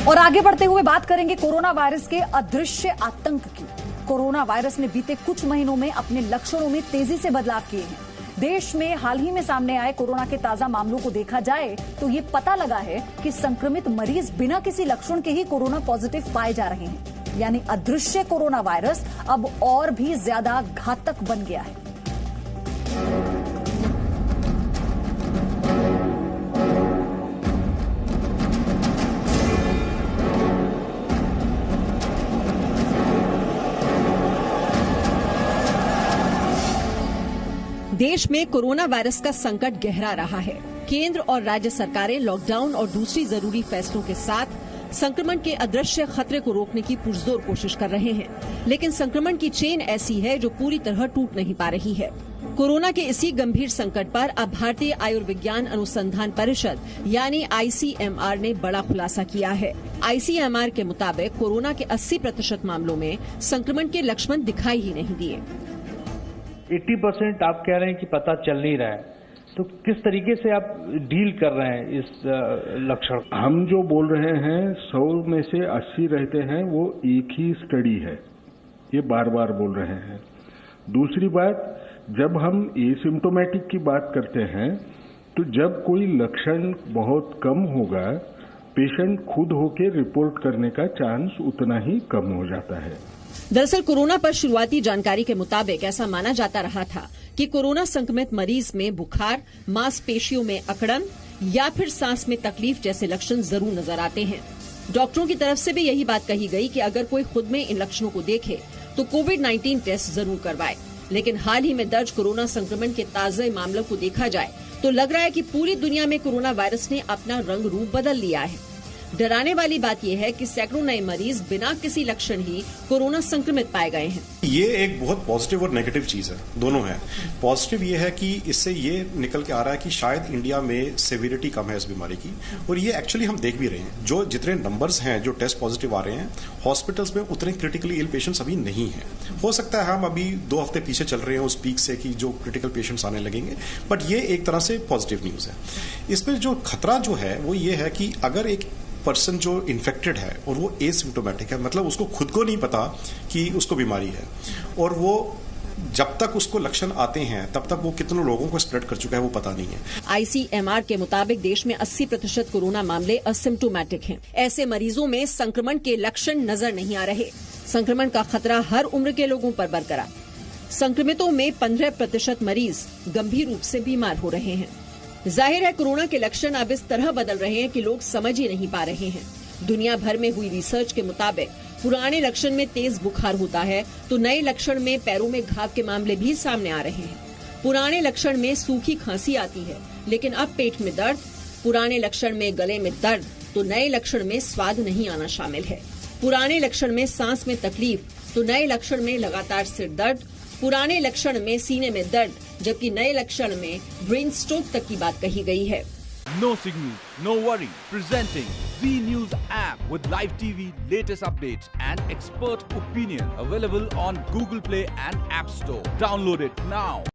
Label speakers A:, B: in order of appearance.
A: और आगे बढ़ते हुए बात करेंगे कोरोना वायरस के अदृश्य आतंक की। कोरोना वायरस ने बीते कुछ महीनों में अपने लक्षणों में तेजी से बदलाव किए हैं। देश में हाल ही में सामने आए कोरोना के ताजा मामलों को देखा जाए तो ये पता लगा है कि संक्रमित मरीज बिना किसी लक्षण के ही कोरोना पॉजिटिव पाए जा रहे हैं। यानी अदृश्य कोरोना वायरस अब और भी ज्यादा घातक बन गया है।
B: देश में कोरोना वायरस का संकट गहरा रहा है। केंद्र और राज्य सरकारें लॉकडाउन और दूसरी जरूरी फैसलों के साथ संक्रमण के अदृश्य खतरे को रोकने की पुरजोर कोशिश कर रहे हैं, लेकिन संक्रमण की चेन ऐसी है जो पूरी तरह टूट नहीं पा रही है। कोरोना के इसी गंभीर संकट पर अब भारतीय आयुर्विज्ञान अनुसंधान परिषद यानी ICMR ने बड़ा खुलासा किया है। ICMR के मुताबिक कोरोना के 80% मामलों में संक्रमण के लक्षण दिखाई ही नहीं दिए।
C: 80% आप कह रहे हैं कि पता चल नहीं रहा है, तो किस तरीके से आप डील कर रहे हैं इस लक्षण?
D: हम जो बोल रहे हैं 100 में से 80 रहते हैं, वो एक ही स्टडी है, ये बार बार बोल रहे हैं। दूसरी बात, जब हम एसिम्प्टोमेटिक की बात करते हैं तो जब कोई लक्षण बहुत कम होगा, पेशेंट खुद होके रिपोर्ट करने का चांस उतना ही कम हो जाता है।
B: दरअसल कोरोना पर शुरुआती जानकारी के मुताबिक ऐसा माना जाता रहा था कि कोरोना संक्रमित मरीज में बुखार, मांसपेशियों में अकड़न या फिर सांस में तकलीफ जैसे लक्षण जरूर नजर आते हैं। डॉक्टरों की तरफ से भी यही बात कही गई कि अगर कोई खुद में इन लक्षणों को देखे तो कोविड-19 टेस्ट जरूर करवाए। लेकिन हाल ही में दर्ज कोरोना संक्रमण के ताजे मामलों को देखा जाए तो लग रहा है कि पूरी दुनिया में कोरोना वायरस ने अपना रंग रूप बदल लिया है। डराने वाली बात यह है कि सैकड़ों नए मरीज बिना किसी लक्षण ही कोरोना संक्रमित पाए गए हैं।
E: ये एक बहुत पॉजिटिव और नेगेटिव चीज है, दोनों है। पॉजिटिव ये है कि इससे ये निकल के आ रहा है कि शायद इंडिया में सेविरिटी कम है इस बीमारी की, और ये एक्चुअली हम देख भी रहे हैं। जो जितने नंबर्स हैं जो टेस्ट पॉजिटिव आ रहे हैं, हॉस्पिटल्स में उतने क्रिटिकली इल पेशेंट्स अभी नहीं है। हो सकता है हम अभी 2 हफ्ते पीछे चल रहे हैं उस पीक से कि जो क्रिटिकल पेशेंट्स आने लगेंगे, बट ये एक तरह से पॉजिटिव न्यूज है। इसमें जो खतरा जो है वो ये है कि अगर एक पर्सन जो इन्फेक्टेड है और वो एसिम्प्टोमेटिक है, मतलब उसको खुद को नहीं पता कि उसको बीमारी है, और वो जब तक उसको लक्षण आते हैं तब तक वो कितने लोगों को स्प्रेड कर चुका है वो पता नहीं है।
B: ICMR के मुताबिक देश में 80% कोरोना मामले असिम्प्टोमेटिक हैं। ऐसे मरीजों में संक्रमण के लक्षण नजर नहीं आ रहे। संक्रमण का खतरा हर उम्र के लोगों पर बरकरार। संक्रमितों में 15% मरीज गंभीर रूप से बीमार हो रहे हैं। जाहिर है कोरोना के लक्षण अब इस तरह बदल रहे हैं कि लोग समझ ही नहीं पा रहे हैं। दुनिया भर में हुई रिसर्च के मुताबिक पुराने लक्षण में तेज बुखार होता है तो नए लक्षण में पैरों में घाव के मामले भी सामने आ रहे हैं। पुराने लक्षण में सूखी खांसी आती है, लेकिन अब पेट में दर्द, पुराने लक्षण में गले में दर्द तो नए लक्षण में स्वाद नहीं आना शामिल है। पुराने लक्षण में सांस में तकलीफ तो नए लक्षण में लगातार सिर दर्द, पुराने लक्षण में सीने में दर्द जबकि नए लक्षण में ब्रेन स्ट्रोक तक की बात कही गई है।
F: No signal, no worry. Presenting Z News app with live TV, latest updates and expert opinion. Available on Google Play and App Store. Download it now.